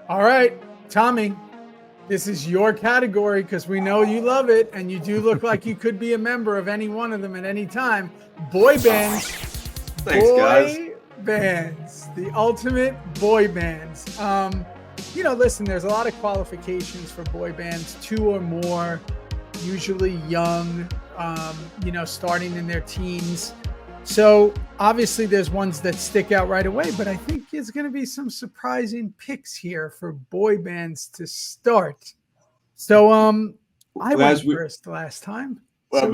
All right, Tommy, this is your category because we know you love it, and you do look like you could be a member of any one of them at any time. Boy bands. Thanks, guys. Boy bands, the ultimate boy bands. Listen, there's a lot of qualifications for boy bands, 2 or more, usually young, starting in their teens. So obviously there's ones that stick out right away, but I think there's going to be some surprising picks here for boy bands to start. So I went first last time. Well, so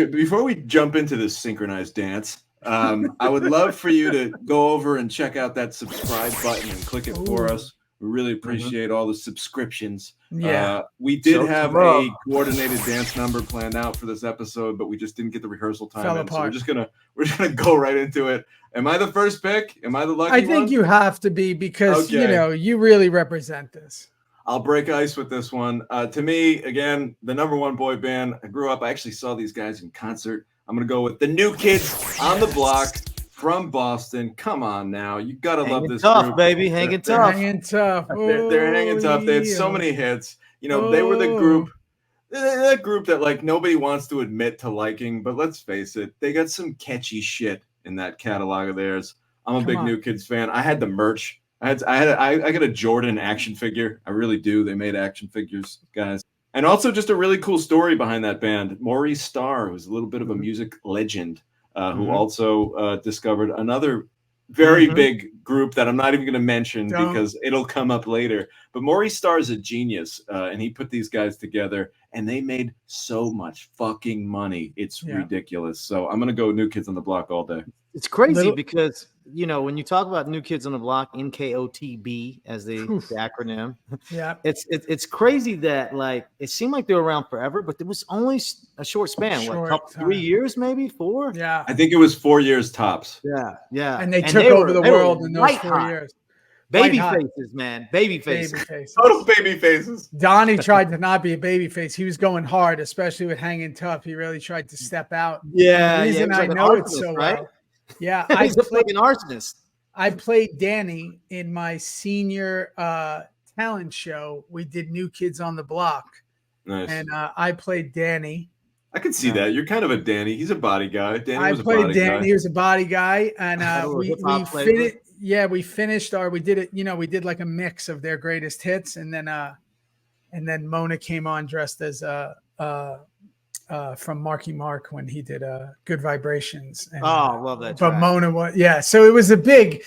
before we jump into this synchronized dance, I would love for you to go over and check out that subscribe button and click it for us. We really appreciate all the subscriptions. Yeah. We did have a coordinated dance number planned out for this episode, but we just didn't get the rehearsal time in. So we're just gonna go right into it. Am I the first pick? Am I the lucky one? I think you have to be because you really represent this. I'll break ice with this one. To me, again, the number one boy band. I grew up. I actually saw these guys in concert. I'm gonna go with the New Kids on the Block. From Boston. Come on now. You got to love this tough, group. Baby. Hanging tough. Hanging tough. They're hanging tough. They had so many hits. They were the group. That group that like nobody wants to admit to liking, but let's face it, they got some catchy shit in that catalog of theirs. I'm a big New Kids fan. I had the merch. I got a Jordan action figure. I really do. They made action figures, guys. And also just a really cool story behind that band. Maurice Starr, who's a little bit of a music legend. Who also discovered another very big group that I'm not even going to mention because it'll come up later. But Maurice Starr is a genius, and he put these guys together, and they made so much fucking money. It's ridiculous. So I'm going to go New Kids on the Block all day. It's crazy because, when you talk about New Kids on the Block, NKOTB as the acronym, it's crazy that like it seemed like they were around forever, but it was only a short span, 3 years, maybe 4. Yeah, I think it was 4 years tops. Yeah, and they took over the world in those 4 years. Baby faces, man. Baby faces. Total baby faces. Donnie tried to not be a baby face. He was going hard, especially with Hanging Tough. He really tried to step out. Yeah, the reason I know it so well. Yeah, I played an arsonist. I played Danny in my senior talent show. We did New Kids on the Block. Nice. And I played Danny. I can see that. You're kind of a Danny. He's a body guy. I played Danny. He was a body guy. And we finished we did it, we did like a mix of their greatest hits. And then Mona came on dressed as from Marky Mark when he did Good Vibrations. And, love that. But Mona was so it was a big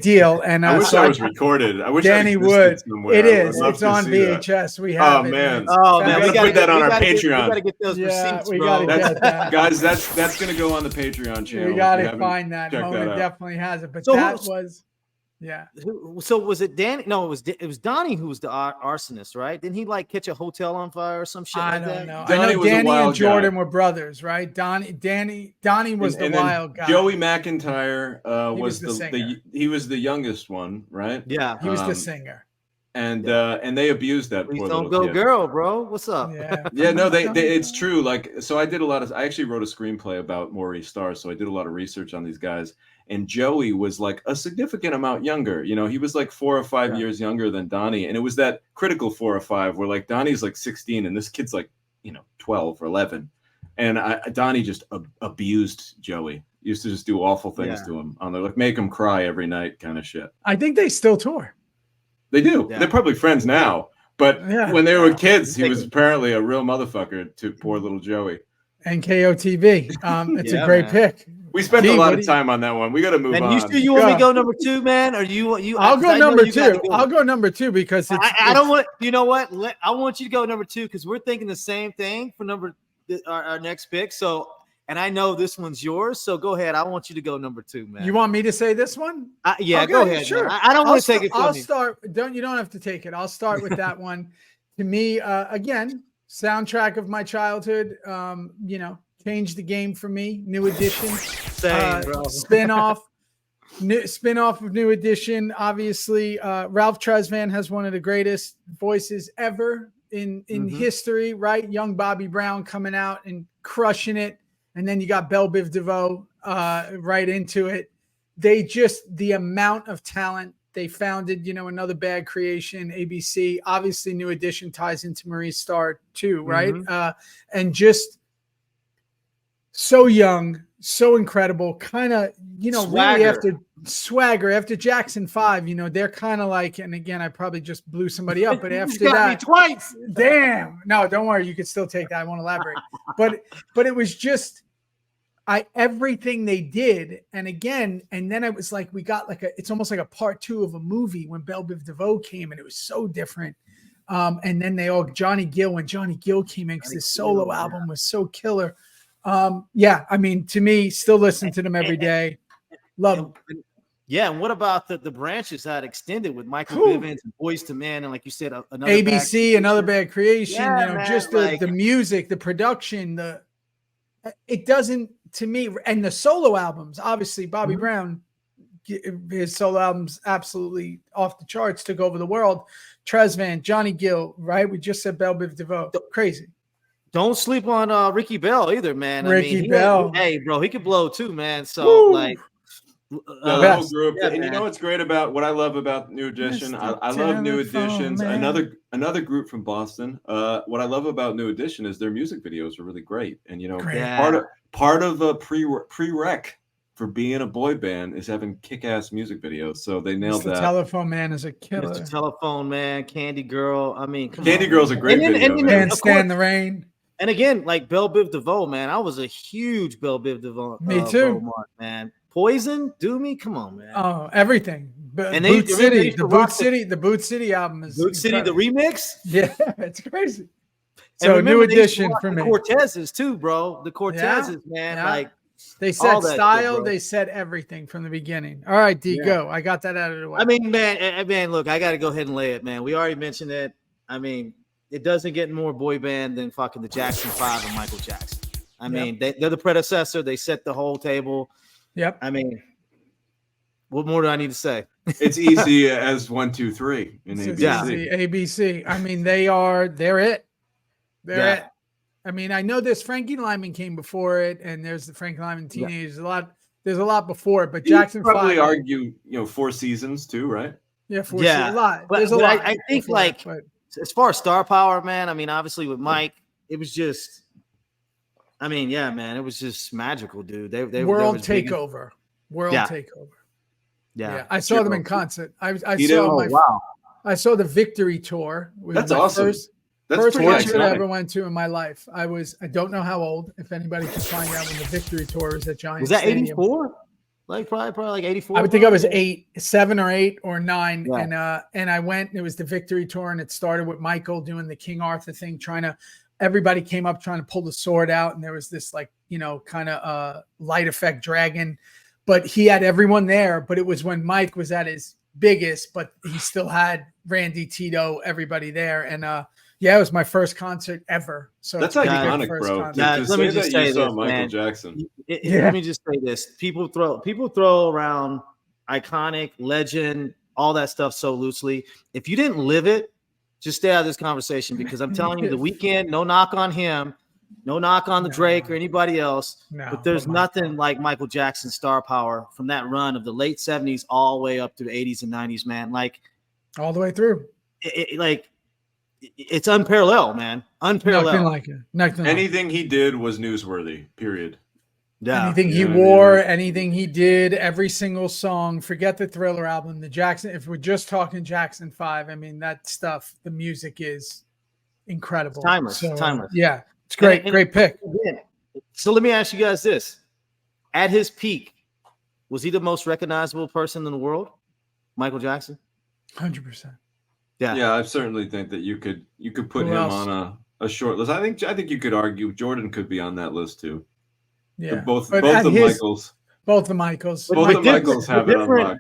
deal. And I wish that was recorded. I wish Danny would. It is. It's on VHS. That. We have it. Man. We gotta put that on our Patreon. We gotta get those receipts, we gotta get that. Guys, that's gonna go on the Patreon channel. We gotta find that. Mona definitely has it. But So was it Danny? No, it was Donnie who was the arsonist, right? Didn't he like catch a hotel on fire or some shit? I don't know. Donnie I know Danny and Jordan were brothers, right? Donnie was the wild guy. Joey McIntyre was the singer. He was the youngest one, right? Yeah, he was the singer. And they abused that. Please don't go, girl, bro. What's up? Yeah, no, they it's true. Like, so I actually wrote a screenplay about Maurice Starr, so I did a lot of research on these guys. And Joey was like a significant amount younger. He was like 4 or 5 years younger than Donnie. And it was that critical 4 or 5 where like Donnie's like 16 and this kid's like, 12 or 11. And Donnie just abused Joey. Used to just do awful things to him on there, like make him cry every night kind of shit. I think they still tour. They do. Yeah. They're probably friends now. But when they were kids, he was apparently a real motherfucker to poor little Joey. And KOTV. It's a great pick. We spent a lot of time on that one. We got to move on. And you want me to go number 2, man? Or you? I'll go number 2. I'll go number 2 because I don't want. You know what? I want you to go number 2 because we're thinking the same thing for our next pick. So, and I know this one's yours. So go ahead. I want you to go number 2, man. You want me to say this one? Go ahead. Sure. I don't want to take it. I'll start. You don't have to take it. I'll start with that one. To me, again, soundtrack of my childhood. Changed the game for me. New Edition, spinoff of New Edition. Obviously, Ralph Tresvant has one of the greatest voices ever in history, right? Young Bobby Brown coming out and crushing it, and then you got Belle Biv DeVoe right into it. The amount of talent They founded, another bad creation, ABC. Obviously, New Edition ties into Maurice Starr too, right? And just so young, so incredible, kind of, really after swagger, after Jackson 5, they're kind of like, and again, I probably just blew somebody up, but after that, twice. Damn. No, don't worry. You could still take that. I won't elaborate. But it was just, everything they did. And again, and then it was like, we got it's almost like a part 2 of a movie when Belle Biv DeVoe came, and it was so different. And then when Johnny Gill came in, because his solo album was so killer. I mean, to me, still listen to them every day. Love them. Yeah, and what about the branches that extended with Michael Bivins and Boys to Men, and like you said, another ABC, another bad creation. Yeah, just the music, the production, it doesn't, to me, and the solo albums. Obviously, Bobby Brown, his solo albums absolutely off the charts, took over the world. Trezvan, Johnny Gill, right? We just said Belle Biv DeVoe, crazy. Don't sleep on Ricky Bell either, man. Ricky Bell, hey, bro, he could blow too, man. So the whole group. Yeah, and you know what's great about what I love about New Edition? I love New Editions. Man. Another group from Boston. What I love about New Edition is their music videos are really great. And part of a prereq for being a boy band is having kick-ass music videos. So they nailed that. Telephone Man is a killer. Mr. Telephone Man, Candy Girl. I mean, Candy Girl's a great video. Can't Stand the Rain. And again, like Belle Biv DeVoe, man, I was a huge Belle Biv DeVoe. Me too, man. Poison, Do Me, come on, man. Oh, everything. And the Boot City album is Boot City, the remix. Yeah, it's crazy. So New Edition for me. The Cortezes too, bro. The Cortezes, man. Like they said style, they said everything from the beginning. All right, D, go. I got that out of the way. I mean, man, look, I got to go ahead and lay it, man. We already mentioned it. I mean, it doesn't get more boy band than fucking the Jackson 5 and Michael Jackson. I mean, they're the predecessor. They set the whole table. Yep. I mean, what more do I need to say? It's easy as 1, 2, 3 in ABC. Yeah, ABC. I mean, they're it. They're it. I mean, I know there's Frankie Lyman came before it, and there's the Frankie Lyman Teenagers. There's a lot before it, but Jackson probably 5, argue, 4 seasons too, right? Yeah, 4 seasons. A lot. There's a lot. I think as far as star power, man. I mean, obviously with Mike, it was just. I mean, yeah, man, it was just magical, dude. They World Takeover. World Takeover. Yeah. I saw them in concert. I saw the Victory Tour. That's awesome. First concert I ever went to in my life. I don't know how old, if anybody can find out when the Victory Tour was at Giants. Was that 84? Like probably like 84. I would think I was 7 or 8 or 9. Yeah. And I went, and it was the Victory Tour, and it started with Michael doing the King Arthur thing, everybody came up trying to pull the sword out, and there was this kind of light effect dragon, but he had everyone there. But it was when Mike was at his biggest, but he still had Randy, Tito, everybody there. And it was my first concert ever. So that's iconic, bro. Let me just say this, Michael Jackson. Let me just say this: people throw around iconic, legend, all that stuff so loosely. If you didn't live it, just stay out of this conversation, because I'm telling you, The Weeknd, no knock on him, no knock on the Drake or anybody else, but there's nothing like Michael Jackson's star power from that run of the late 70s all the way up to the 80s and 90s, man. Like all the way through. It's unparalleled, man. Unparalleled. Nothing like it. Anything he did was newsworthy, period. Yeah. Anything he wore, anything he did, every single song. Forget the Thriller album, the Jackson. If we're just talking Jackson 5, I mean, that stuff, the music is incredible. Timeless. Yeah, it's great. Great pick. So let me ask you guys this: at his peak, was he the most recognizable person in the world, Michael Jackson? 100%. Yeah, I certainly think that you could put him on a short list. I think you could argue Jordan could be on that list too. Yeah, both the Michaels. Both the Michaels. Both the Michaels have it unlocked.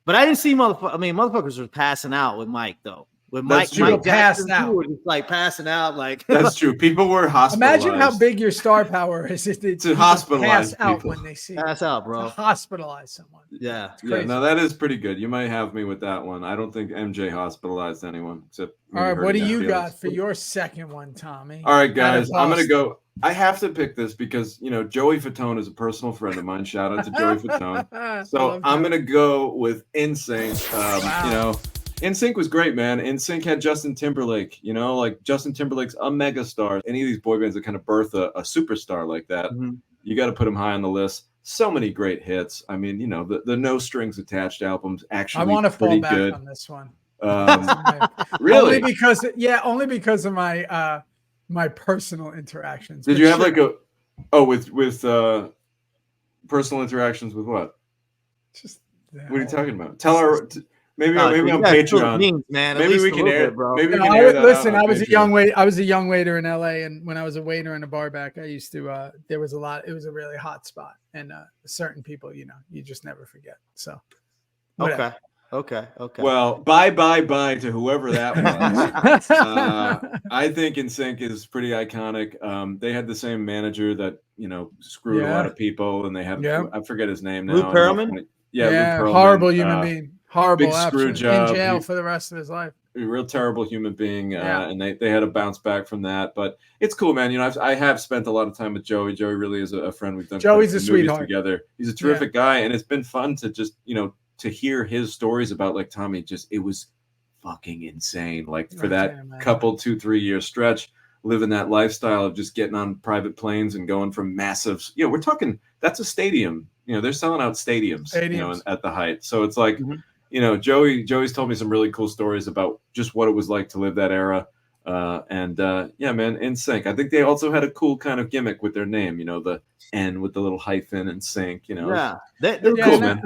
But I didn't see motherfuckers were passing out with Mike though. With Mike passed out, like passing out, like that's true. People were hospitalized. Imagine how big your star power is to hospitalize pass out people. When they see pass out, bro. To hospitalize someone. Yeah, no, that is pretty good. You might have me with that one. I don't think MJ hospitalized anyone except. All right, what do you got for your second one, Tommy? All right, guys, I'm gonna go I have to pick this because, you know, Joey Fatone is a personal friend of mine. Shout out to Joey Fatone. So I'm going to go with NSYNC. Wow. You know, NSYNC was great, man. NSYNC had Justin Timberlake, you know, like Justin Timberlake's a megastar. Any of these boy bands that kind of birth a superstar like that, you got to put them high on the list. So many great hits. I mean, you know, the No Strings Attached album's actually I want to fall back good. On this one. Really? Only because of my my personal interactions. Did you have like with personal interactions with what? Just what are you talking about? Tell her. Maybe on Patreon, means, man. Maybe we can air, bro. Maybe we can air that. Listen, I was a young waiter. I was a young waiter in LA, and when I was a waiter in a bar back, I used to. There was a lot. It was a really hot spot, and certain people, you know, you just never forget. So, whatever. Okay. Well, bye to whoever that was. I think NSYNC is pretty iconic. They had the same manager that, you know, screwed a lot of people, and they had I forget his name now. Lou Pearlman. Lou Pearlman, horrible human being. Horrible, big screw job. In jail for the rest of his life. A real terrible human being, and they had to bounce back from that. But it's cool, man. You know, I have spent a lot of time with Joey. Joey really is a friend. We've done Joey's a sweetheart together. He's a terrific guy, and it's been fun to just, you know, to hear his stories about, like, Tommy. Just, it was fucking insane. Like, for that couple 2-3 year stretch, living that lifestyle of just getting on private planes and going from massive, you know, we're talking, that's a stadium. You know, they're selling out stadiums. You know, at the height. So it's like, you know, Joey's told me some really cool stories about just what it was like to live that era. Yeah, man, NSYNC. I think they also had a cool kind of gimmick with their name, you know, the N with the little hyphen and sync, you know. Yeah, they're cool, man.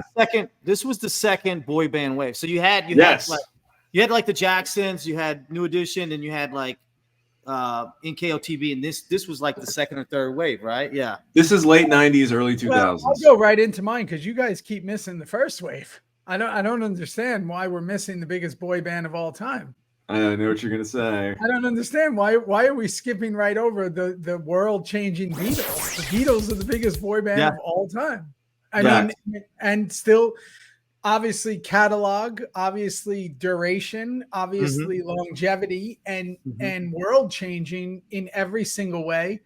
This was the second boy band wave. So you had like the Jacksons, you had New Edition, and you had like NKOTB, and this was like the second or third wave, right? Yeah. This is late 90s, early 2000s. Well, I'll go right into mine because you guys keep missing the first wave. I don't understand why we're missing the biggest boy band of all time. I know what you're gonna say. I don't understand why are we skipping right over the world changing Beatles? The Beatles are the biggest boy band of all time. I mean, and still, obviously catalog, obviously duration, obviously longevity, and world changing in every single way.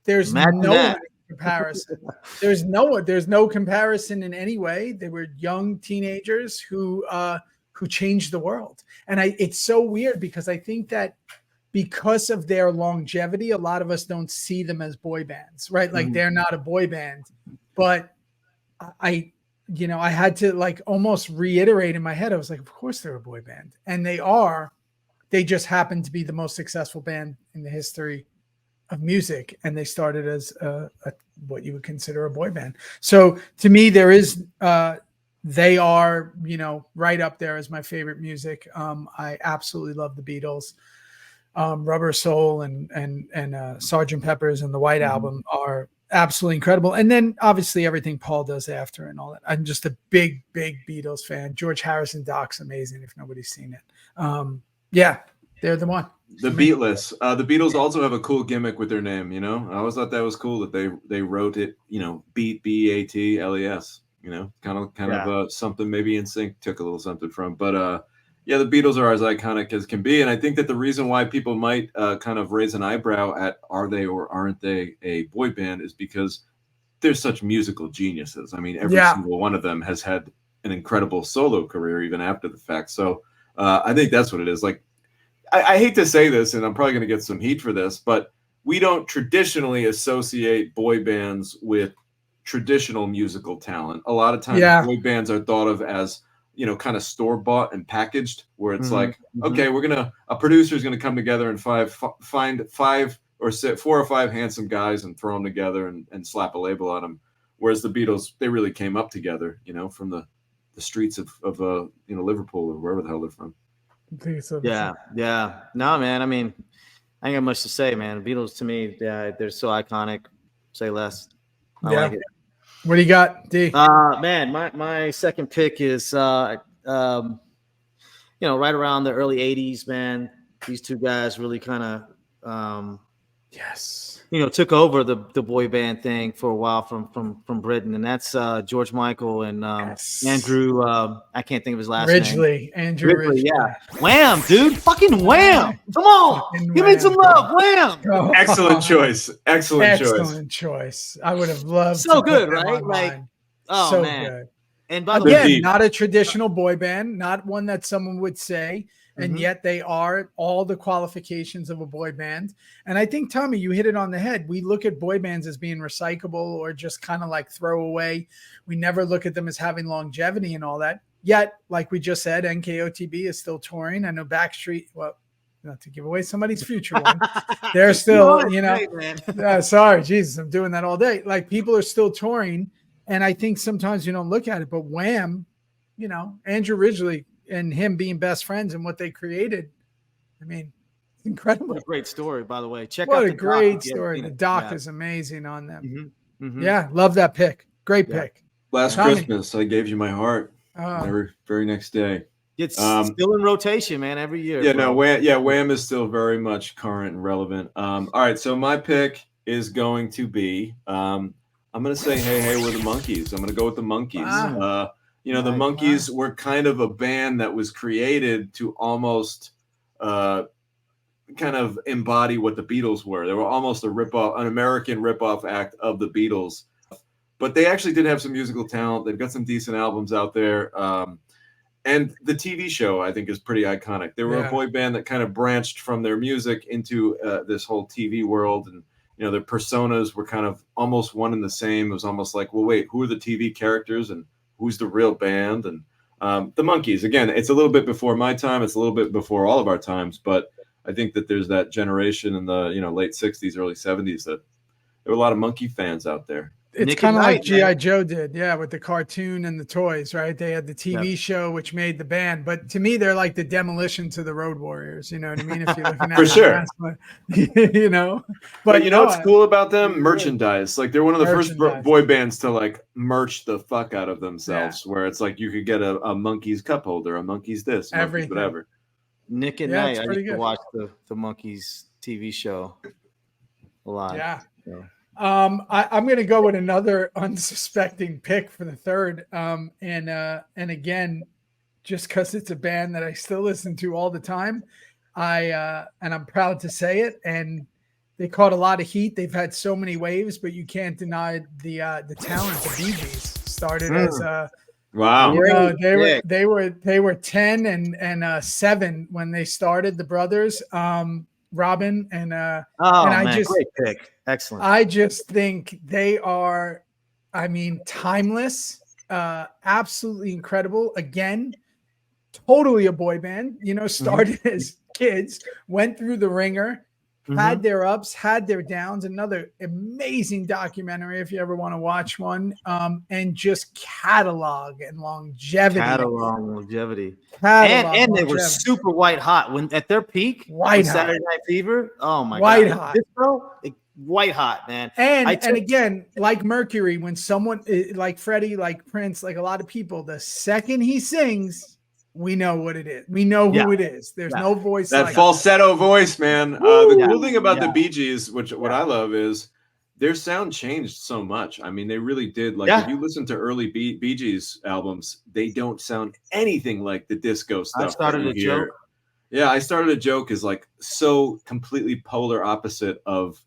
There's no comparison. There's no comparison in any way. They were young teenagers who changed the world. And it's so weird because I think that because of their longevity, a lot of us don't see them as boy bands, right? Like they're not a boy band, but I had to like almost reiterate in my head. I was like, of course they're a boy band, and they are. They just happen to be the most successful band in the history of music, and they started as what you would consider a boy band. So to me, there is they are, you know, right up there as my favorite music. I absolutely love the Beatles. Rubber Soul and Sgt. Pepper's and the White Album are absolutely incredible. And then obviously everything Paul does after and all that. I'm just a big Beatles fan. George Harrison doc's amazing if nobody's seen it. Yeah, they're the one. The Beatless. The Beatles also have a cool gimmick with their name, you know. I always thought that was cool that they wrote it, you know, Beatles, you know, kind of something maybe NSYNC took a little something from. But yeah, the Beatles are as iconic as can be. And I think that the reason why people might kind of raise an eyebrow at are they or aren't they a boy band is because they're such musical geniuses. I mean, every single one of them has had an incredible solo career even after the fact. So I think that's what it is. Like, I hate to say this, and I'm probably going to get some heat for this, but we don't traditionally associate boy bands with traditional musical talent. A lot of times boy bands are thought of as, you know, kind of store-bought and packaged, where it's like, okay, a producer's going to come together and find 4 or 5 handsome guys and throw them together and slap a label on them. Whereas the Beatles, they really came up together, you know, from the streets of you know, Liverpool or wherever the hell they're from. Yeah. No, man. I mean, I ain't got much to say, man. The Beatles to me, they're so iconic. Say less. I like it. What do you got, D? Man, my second pick is you know, right around the early 80s, man. These two guys really kind of Yes. Took over the boy band thing for a while from Britain, and that's George Michael and Andrew. I can't think of his last name. Andrew Ridgely. Yeah. Wham, dude. Fucking Wham. Come on. Give me some love. Wham. Oh. Excellent choice. Excellent choice. I would have loved so to good, put them right? on Like, mine. oh, so man. good. And by the way, not a traditional boy band, not one that someone would say, and yet they are all the qualifications of a boy band. And I think, Tommy, you hit it on the head. We look at boy bands as being recyclable or just kind of like throwaway. We never look at them as having longevity and all that. Yet, like we just said, NKOTB is still touring. I know Backstreet, well, not to give away somebody's future one. They're still, sorry, Jesus, I'm doing that all day. Like, people are still touring. And I think sometimes you don't look at it, but Wham, Andrew Ridgely and him being best friends and what they created. I mean, it's incredible. What a great story, by the way. Check out what the a great doc story. The doc is amazing on them. Mm-hmm. Yeah, love that pick. Great pick. Last Christmas, I gave you my heart. Very next day. It's still in rotation, man, every year. Yeah, bro. Wham is still very much current and relevant. All right, so my pick is going to be I'm going to say, hey, we're the Monkees. I'm going to go with the Monkees. Wow. The Monkees were kind of a band that was created to almost kind of embody what the Beatles were. They were almost an American ripoff act of the Beatles. But they actually did have some musical talent. They've got some decent albums out there. And the TV show, I think, is pretty iconic. They were a boy band that kind of branched from their music into this whole TV world. And their personas were kind of almost one and the same. It was almost like, well, wait, who are the TV characters and who's the real band? And the Monkees, again, it's a little bit before my time. It's a little bit before all of our times. But I think that there's that generation in the late 60s, early 70s that there were a lot of Monkee fans out there. It's kind of like G.I. Joe did, with the cartoon and the toys, right? They had the TV show, which made the band. But to me, they're like the Demolition to the Road Warriors. You know what I mean? If you're looking at for sure, But what's cool about them? Merchandise. Like, they're one of the first boy bands to like merch the fuck out of themselves. Where it's like you could get a Monkees cup holder, a Monkees this, Monkees whatever. Nick at Night. I used to watch the Monkees TV show a lot. Yeah. I'm going to go with another unsuspecting pick for the third. And again, just because it's a band that I still listen to all the time, and I'm proud to say it. And they caught a lot of heat. They've had so many waves, but you can't deny the talent. The Bee Gees started as wow. They were 10 and 7 when they started. The brothers. Robin and great pick. Excellent. I just think they are, timeless, absolutely incredible. Again, totally a boy band, started as kids, went through the ringer, had their ups, had their downs. Another amazing documentary if you ever want to watch one, and just catalog and longevity. And they were super white hot when at their peak. Saturday Night Fever. Oh my god, white hot, man. And again, like Mercury, when someone like Freddie, like Prince, like a lot of people, the second he sings, we know what it is. We know who it is. There's no voice. That falsetto voice, man. The cool thing about the Bee Gees, what I love, is their sound changed so much. I mean, they really did. Like, if you listen to early Bee Gees albums, they don't sound anything like the disco stuff. I started a joke. Yeah, I started a joke is like so completely polar opposite of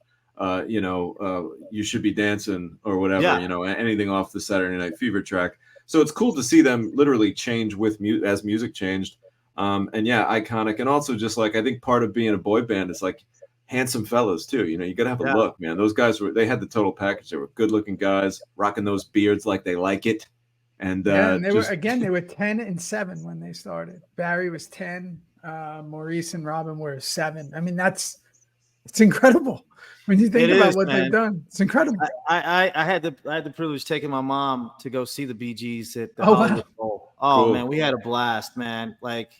You Should Be Dancing or whatever, anything off the Saturday Night Fever track. So it's cool to see them literally change with as music changed. Iconic. And also just like, I think part of being a boy band is like handsome fellas too. You got to have a look, man. Those guys they had the total package. They were good looking guys, rocking those beards like they like it. And, they were 10 and 7 when they started. Barry was 10. Maurice and Robin were 7. I mean, it's incredible. When you think about what they've done, it's incredible. I had the privilege of taking my mom to go see the Bee Gees at the Hollywood Bowl. Oh, cool. Man, we had a blast, man. Like,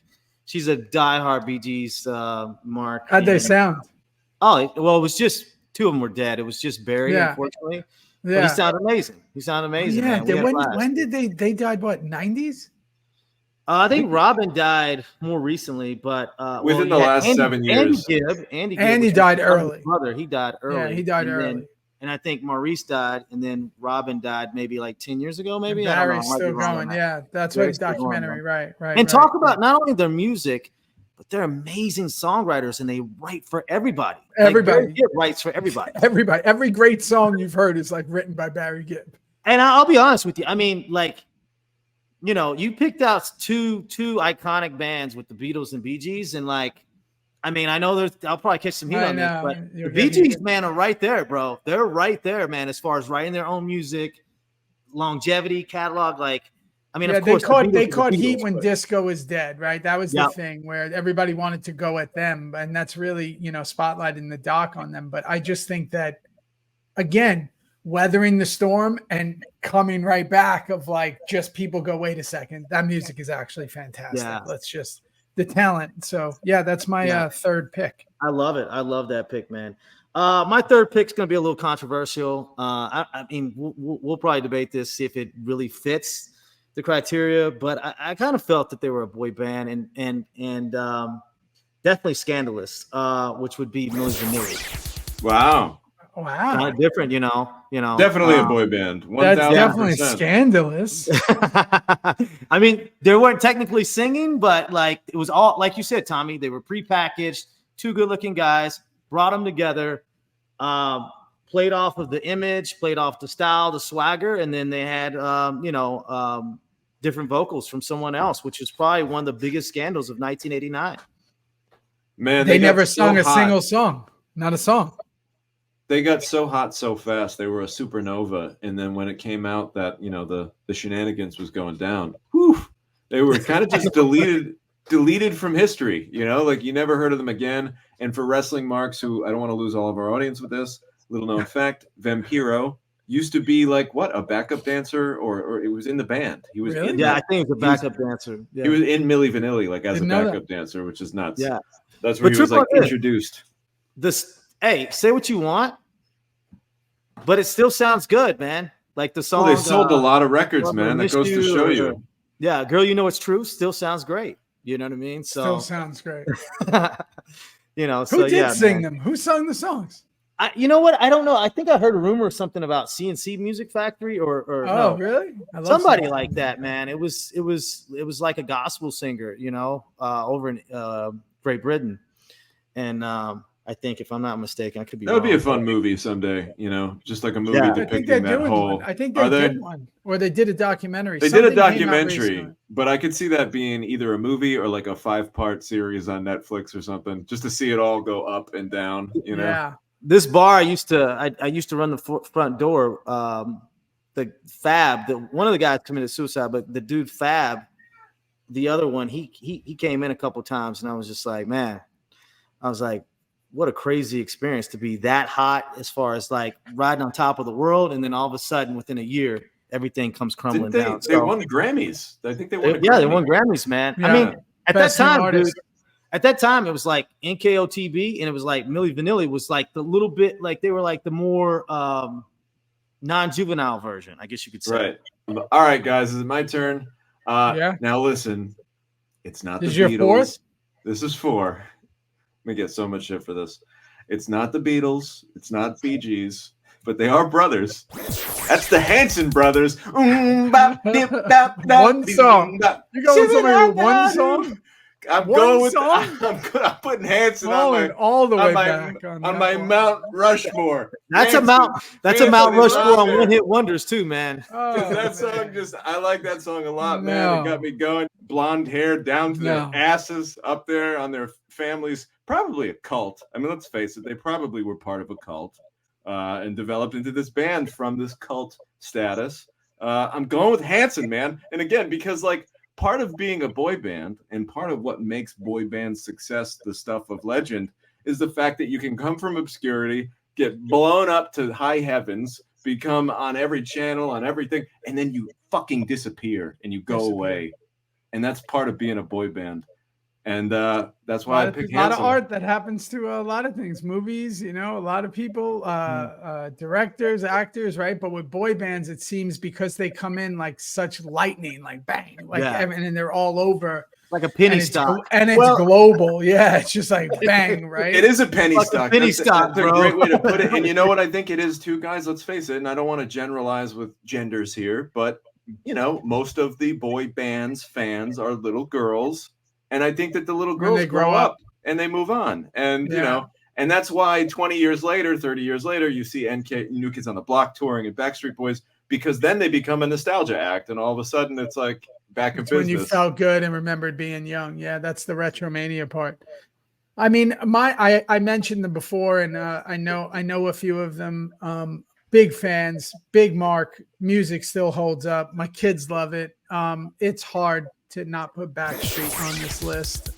she's a diehard Bee Gees, Mark. How'd they sound? Oh, well, it was just 2 of them were dead. It was just Barry, unfortunately. Yeah. But he sounded amazing. Yeah. Man. When did they died? What, 90s? I think Robin died more recently, but within the last 7 years. Andy died early. Brother, he died early. Yeah, he died early. And I think Maurice died, and then Robin died maybe like 10 years ago, maybe. And Barry's still going. Yeah, that's what documentary. Right. And talk about not only their music, but they're amazing songwriters, and they write for everybody. Everybody Barry Gibb writes for everybody. Everybody. Every great song you've heard is like written by Barry Gibb. And I'll be honest with you. I mean, like, you know, you picked out two iconic bands with the Beatles and Bee Gees, and like, I mean, I know I'll probably catch some heat on this, but the Bee Gees, man, are right there, bro. They're right there, man, as far as writing their own music, longevity, catalog. Like, I mean, of course, they caught heat when disco was dead, right? That was the thing where everybody wanted to go at them, and that's really, you know, spotlighting the doc on them. But I just think that, again, weathering the storm and coming right back of like just people go, wait a second, that music is actually fantastic. Yeah. Let's just the talent. So yeah, that's my third pick. I love it. I love that pick, man. My third pick is going to be a little controversial. I mean, we'll probably debate this, see if it really fits the criteria, but I kind of felt that they were a boy band and definitely scandalous, which would be Milli Vanilli. Wow. Kind of different, you know. Definitely a boy band. 1,000%. That's definitely scandalous. I mean, they weren't technically singing, but like it was all, like you said, Tommy, they were prepackaged, two good-looking guys, brought them together, played off of the image, played off the style, the swagger, and then they had, different vocals from someone else, which was probably one of the biggest scandals of 1989. Man, they never sung a single song, not a song. They got so hot so fast. They were a supernova. And then when it came out that, you know, the shenanigans was going down, they were kind of just deleted from history, you know, like you never heard of them again. And for wrestling marks, who I don't want to lose all of our audience with this, little known fact, Vampiro used to be like a backup dancer or it was in the band. He was really? I think it was a backup dancer. Yeah. He was in Milli Vanilli, like as a backup dancer, which is nuts. Yeah. That's where he was like introduced. Hey, say what you want, but it still sounds good, man. Like the song. Well, they sold a lot of records, man. That goes to show you. Yeah, Girl, You Know It's True still sounds great. You know what I mean? So still sounds great. You know, who did sing them? Who sung the songs? You know what? I don't know. I think I heard a rumor or something about CNC Music Factory or no. Really? Somebody like that, man. It was like a gospel singer, you know, over in Great Britain. And I think, if I'm not mistaken, I could be wrong. That would be a fun movie someday, you know, just like a movie depicting that whole. I think they did one, or they did a documentary. They did a documentary, but I could see that being either a movie or like a 5-part series on Netflix or something, just to see it all go up and down, you know. Yeah. This bar I used to run the front door. The Fab, one of the guys committed suicide, but the dude Fab, the other one, he came in a couple times, and I was just like, man, I was like, what a crazy experience to be that hot as far as like riding on top of the world, and then all of a sudden within a year everything comes crumbling down. They won Grammys. I think they won. They won Grammys, man. Yeah. I mean, at that time, dude. At that time, it was like NKOTB, and it was like Milli Vanilli was like the little bit like they were like the more non-juvenile version, I guess you could say. Right. All right, guys, is it my turn? Now listen, it's not the Beatles. Fourth? This is 4. We get so much shit for this. It's not the Beatles. It's not Bee Gees, but they are brothers. That's the Hanson brothers. One song. You go with somebody with one song? I'm putting Hanson all the way back on my Mount Rushmore. That's a Mount Rushmore on one-hit wonders too, man. That song I like that song a lot, man. It got me going. Blonde hair down to their asses up there on their families. Probably a cult. I mean, let's face it, they probably were part of a cult and developed into this band from this cult status. I'm going with Hanson, man. And again, because like part of being a boy band and part of what makes boy band success the stuff of legend is the fact that you can come from obscurity, get blown up to high heavens, become on every channel, on everything, and then you fucking disappear and you go away. And that's part of being a boy band. And that's why I picked a lot of art that happens to a lot of things, movies, a lot of people, directors, actors, right? But with boy bands, it seems because they come in like such lightning, like bang, like and they're all over. Like a penny stock. And it's global. Yeah, it's just like bang, right? It is a penny stock. That's bro. a great way to put it. And you know what I think it is too, guys? Let's face it, and I don't want to generalize with genders here, but, most of the boy bands fans are little girls. And I think that the little girls grow up and they move on. And, and that's why 20 years later, 30 years later, you see New Kids on the Block touring and Backstreet Boys, because then they become a nostalgia act. And all of a sudden it's like, back in business. When you felt good and remembered being young. Yeah, that's the retromania part. I mean, I mentioned them before, and I know a few of them. Big fans, Big Mark. Music still holds up. My kids love it. It's hard to not put Backstreet on this list.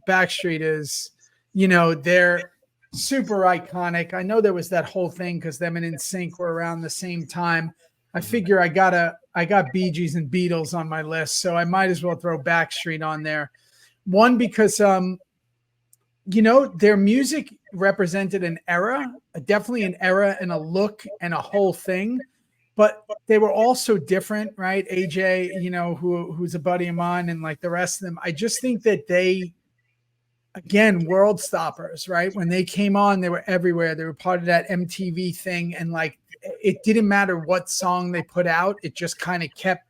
Backstreet is, they're super iconic. I know there was that whole thing because them and NSYNC were around the same time. I figure I got Bee Gees and Beatles on my list, so I might as well throw Backstreet on there. One, because their music represented an era, definitely an era and a look and a whole thing, but they were also different, right? AJ, who's a buddy of mine, and like the rest of them. I just think that they, again, world stoppers, right? When they came on, they were everywhere. They were part of that MTV thing, and like, it didn't matter what song they put out. It just kind of kept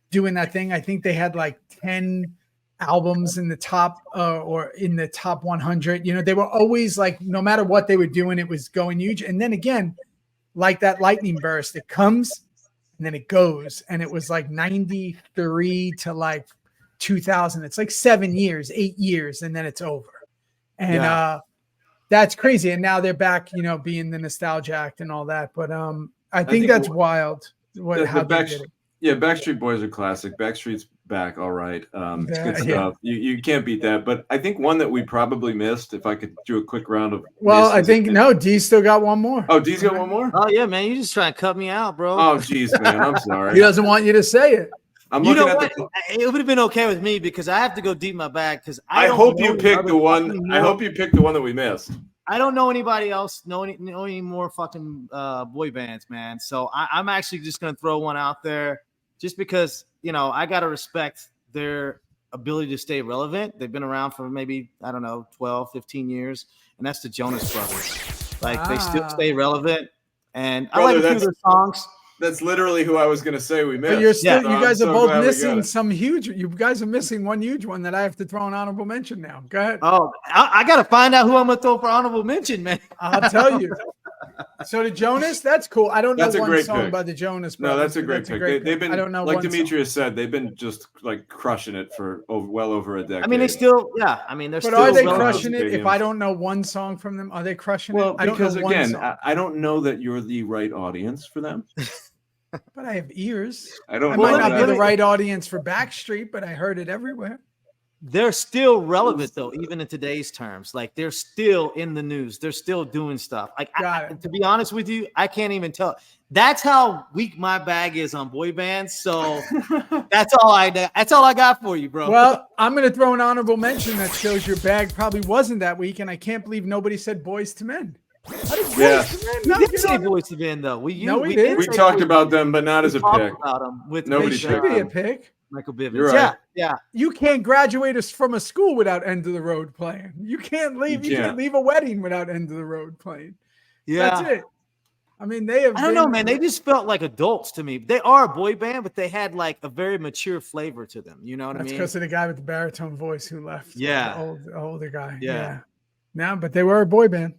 doing that thing. I think they had like 10 albums in the top or in the top 100. They were always like, no matter what they were doing, it was going huge. And then again, like that lightning burst, it comes and then it goes. And it was like 93 to like 2000. It's like 8 years, and then it's over. And that's crazy. And now they're back, being the nostalgia act and all that. But I think that's wild. How they did it. Yeah, Backstreet Boys are classic. Backstreet's back, all right. It's good stuff. You can't beat that. But I think one that we probably missed, if I could do a quick round of. Well, I think D's still got one more. Oh, D's got one more? Oh, yeah, man. You just trying to cut me out, bro. Oh, geez, man. I'm sorry. He doesn't want you to say it. I'm looking at it would have been okay with me because I have to go deep in my bag because I hope you picked the one. I hope you picked the one that we missed. I don't know anybody else know any more fucking boy bands, man. So I'm actually just gonna throw one out there, just because I gotta respect their ability to stay relevant. They've been around for maybe 12, 15 years, and that's the Jonas Brothers. Like they still stay relevant, and I like a few of their songs. That's literally who I was going to say we missed. But you're still, you guys are both missing some huge. You guys are missing one huge one that I have to throw an honorable mention now. Go ahead. Oh, I got to find out who I'm going to throw for honorable mention, man. I'll tell you. So the Jonas, that's cool. I don't know one song by the Jonas Brothers. No, that's a great pick. They've been, I don't know, like Demetrius said, they've been just like crushing it for well over a decade. I mean, they still, I mean, they're but still. But are they crushing it? If I don't know one song from them, are they crushing it? Well, because again, I don't know that you're the right audience for them. But I have ears. I might not be the right audience for Backstreet, but I heard it everywhere. They're still relevant though, even in today's terms. Like they're still in the news. They're still doing stuff. Like to be honest with you, I can't even tell. That's how weak my bag is on boy bands. So that's all I got for you, bro. Well, I'm gonna throw an honorable mention that shows your bag probably wasn't that weak, and I can't believe nobody said Boys to Men. Yeah, we did say Boys to Men though. We talked about them, but not as a pick. About them with nobody should be a pick. Michael Bivins. You're right. Yeah. You can't graduate us from a school without End of the Road playing. You can't leave. You can't leave a wedding without End of the Road playing. Yeah, that's it. I mean, they have. I don't know, man. They just felt like adults to me. They are a boy band, but they had like a very mature flavor to them. You know what I mean? That's because of the guy with the baritone voice who left. Yeah, the older guy. Yeah. No, but they were a boy band.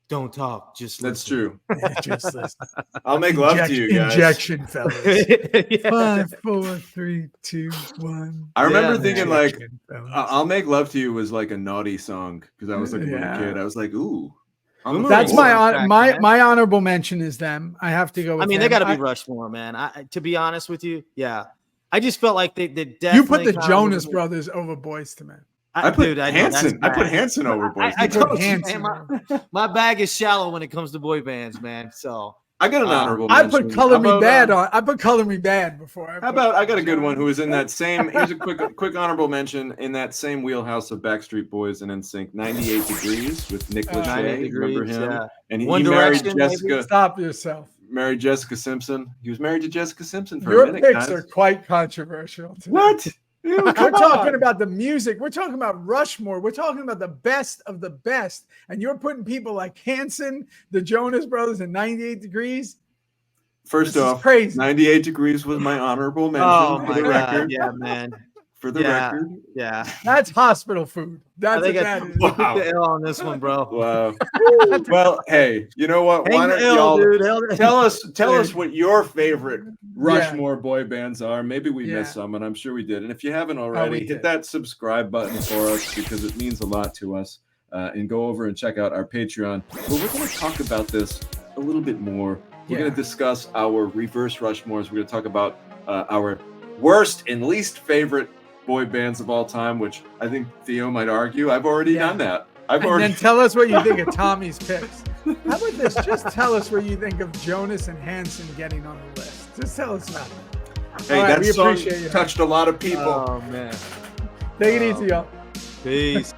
Don't talk, just that's listen. True. Yeah, just listen. I'll make love to you guys. Injection, fellas. 5, 4, 3, 2, 1. I remember thinking like, "I'll make love to you" was like a naughty song because I was like a little kid. I was like, "Ooh." That's my honorable mention is them. I have to go with they got to be Rushmore, man. To be honest with you, I just felt like they definitely. You put the Jonas Brothers over Boys to Men. I put Hanson over Boys. I put Hanson. My bag is shallow when it comes to boy bands, man. So I got an honorable I mention. put Color Me Bad on. I put Color Me Bad before. How about I got a good one who was in that same. Here's a quick honorable mention in that same wheelhouse of Backstreet Boys and NSYNC. 98 Degrees with Nick Lachey. Remember him? Yeah. And he married Jessica. Maybe. Stop yourself. Married Jessica Simpson. He was married to Jessica Simpson for a minute. Your picks are quite controversial. Today. What? Ew, we're talking about the music. We're talking about Rushmore. We're talking about the best of the best. And you're putting people like Hanson, the Jonas Brothers, and 98 Degrees. First off, crazy. 98 Degrees was my honorable mention for the record. Yeah, man. For the record. Yeah. That's hospital food. That's what that is. Wow. Put the L on this one, bro. Wow. Well, hey, you know what? Why don't y'all tell us what your favorite Rushmore boy bands are. Maybe we missed some, and I'm sure we did. And if you haven't already, hit that subscribe button for us because it means a lot to us. And go over and check out our Patreon. But we're going to talk about this a little bit more. We're going to discuss our reverse Rushmores. We're going to talk about our worst and least favorite boy bands of all time, which I think Theo might argue. I've already done that. Then tell us what you think of Tommy's picks. How about this? Just tell us what you think of Jonas and Hanson getting on the list. Just tell us about it. Hey, that song touched a lot of people. Oh, man. Take it easy, y'all. Peace.